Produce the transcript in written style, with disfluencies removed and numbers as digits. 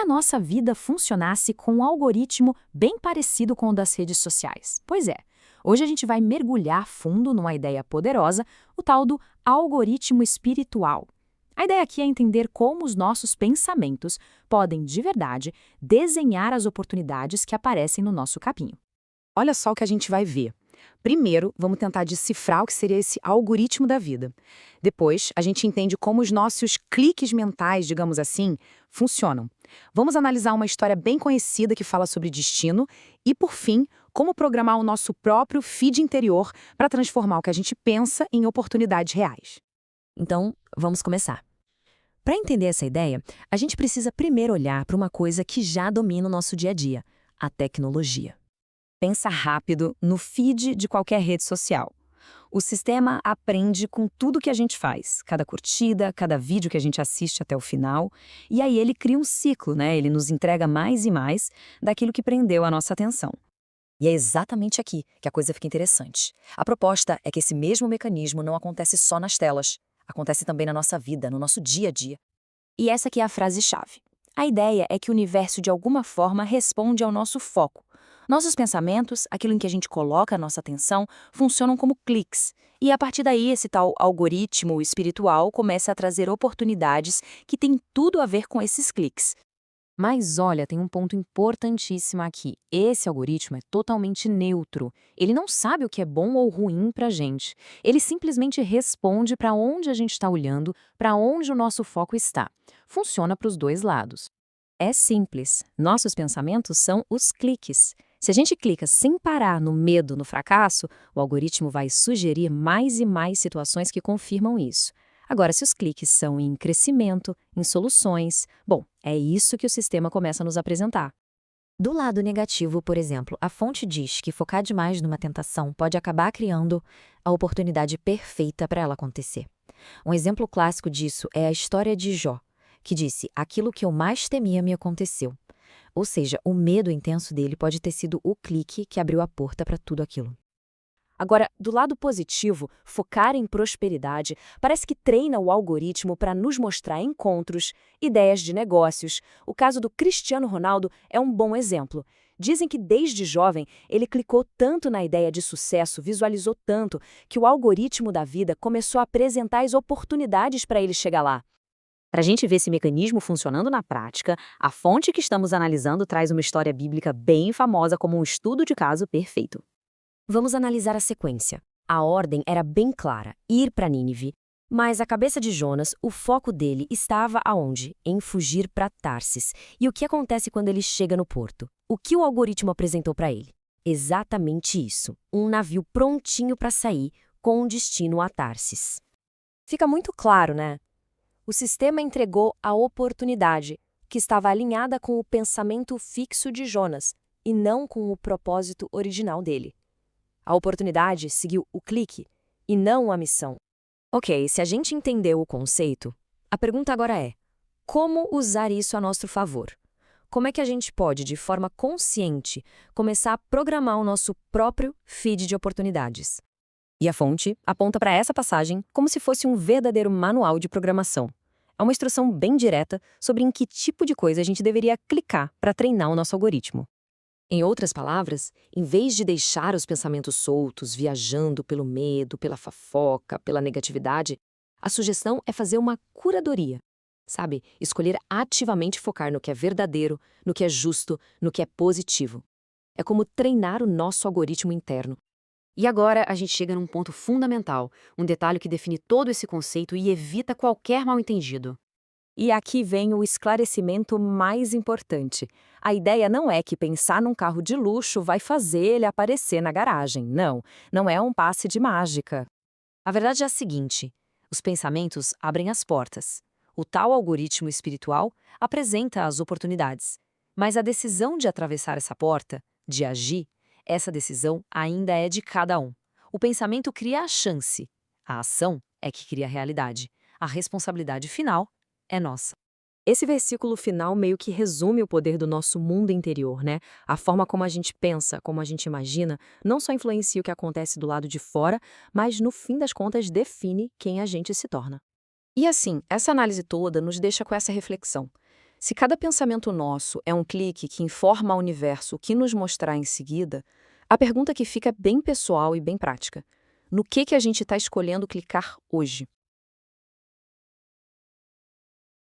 a nossa vida funcionasse com um algoritmo bem parecido com o das redes sociais? Pois é, hoje a gente vai mergulhar fundo numa ideia poderosa, o tal do algoritmo espiritual. A ideia aqui é entender como os nossos pensamentos podem, de verdade, desenhar as oportunidades que aparecem no nosso caminho. Olha só o que a gente vai ver. Primeiro, vamos tentar decifrar o que seria esse algoritmo da vida. Depois, a gente entende como os nossos cliques mentais, digamos assim, funcionam. Vamos analisar uma história bem conhecida que fala sobre destino e, por fim, como programar o nosso próprio feed interior para transformar o que a gente pensa em oportunidades reais. Então, vamos começar. Para entender essa ideia, a gente precisa primeiro olhar para uma coisa que já domina o nosso dia a dia: a tecnologia. Pensa rápido no feed de qualquer rede social. O sistema aprende com tudo que a gente faz, cada curtida, cada vídeo que a gente assiste até o final, e aí ele cria um ciclo, né? Ele nos entrega mais e mais daquilo que prendeu a nossa atenção. E é exatamente aqui que a coisa fica interessante. A proposta é que esse mesmo mecanismo não acontece só nas telas, acontece também na nossa vida, no nosso dia a dia. E essa aqui é a frase-chave. A ideia é que o universo de alguma forma responde ao nosso foco. Nossos pensamentos, aquilo em que a gente coloca a nossa atenção, funcionam como cliques. E a partir daí, esse tal algoritmo espiritual começa a trazer oportunidades que têm tudo a ver com esses cliques. Mas olha, tem um ponto importantíssimo aqui. Esse algoritmo é totalmente neutro. Ele não sabe o que é bom ou ruim pra gente. Ele simplesmente responde para onde a gente está olhando, para onde o nosso foco está. Funciona para os dois lados. É simples. Nossos pensamentos são os cliques. Se a gente clica sem parar no medo, no fracasso, o algoritmo vai sugerir mais e mais situações que confirmam isso. Agora, se os cliques são em crescimento, em soluções, bom, é isso que o sistema começa a nos apresentar. Do lado negativo, por exemplo, a fonte diz que focar demais numa tentação pode acabar criando a oportunidade perfeita para ela acontecer. Um exemplo clássico disso é a história de Jó, que disse: "Aquilo que eu mais temia me aconteceu." Ou seja, o medo intenso dele pode ter sido o clique que abriu a porta para tudo aquilo. Agora, do lado positivo, focar em prosperidade parece que treina o algoritmo para nos mostrar encontros, ideias de negócios. O caso do Cristiano Ronaldo é um bom exemplo. Dizem que desde jovem ele clicou tanto na ideia de sucesso, visualizou tanto, que o algoritmo da vida começou a apresentar as oportunidades para ele chegar lá. Para a gente ver esse mecanismo funcionando na prática, a fonte que estamos analisando traz uma história bíblica bem famosa como um estudo de caso perfeito. Vamos analisar a sequência. A ordem era bem clara: ir para Nínive, mas a cabeça de Jonas, o foco dele estava aonde? Em fugir para Tarsis. E o que acontece quando ele chega no porto? O que o algoritmo apresentou para ele? Exatamente isso: um navio prontinho para sair, com destino a Tarsis. Fica muito claro, né? O sistema entregou a oportunidade, que estava alinhada com o pensamento fixo de Jonas, e não com o propósito original dele. A oportunidade seguiu o clique, e não a missão. Ok, se a gente entendeu o conceito, a pergunta agora é: como usar isso a nosso favor? Como é que a gente pode, de forma consciente, começar a programar o nosso próprio feed de oportunidades? E a fonte aponta para essa passagem como se fosse um verdadeiro manual de programação. É uma instrução bem direta sobre em que tipo de coisa a gente deveria clicar para treinar o nosso algoritmo. Em outras palavras, em vez de deixar os pensamentos soltos, viajando pelo medo, pela fofoca, pela negatividade, a sugestão é fazer uma curadoria. Sabe? Escolher ativamente focar no que é verdadeiro, no que é justo, no que é positivo. É como treinar o nosso algoritmo interno. E agora a gente chega num ponto fundamental, um detalhe que define todo esse conceito e evita qualquer mal-entendido. E aqui vem o esclarecimento mais importante. A ideia não é que pensar num carro de luxo vai fazer ele aparecer na garagem. Não, não é um passe de mágica. A verdade é a seguinte: os pensamentos abrem as portas. O tal algoritmo espiritual apresenta as oportunidades. Mas a decisão de atravessar essa porta, de agir, essa decisão ainda é de cada um. O pensamento cria a chance. A ação é que cria a realidade. A responsabilidade final é nossa. Esse versículo final meio que resume o poder do nosso mundo interior, né? A forma como a gente pensa, como a gente imagina, não só influencia o que acontece do lado de fora, mas no fim das contas define quem a gente se torna. E assim, essa análise toda nos deixa com essa reflexão. Se cada pensamento nosso é um clique que informa ao universo o que nos mostrar em seguida, a pergunta que fica é bem pessoal e bem prática. No que a gente está escolhendo clicar hoje?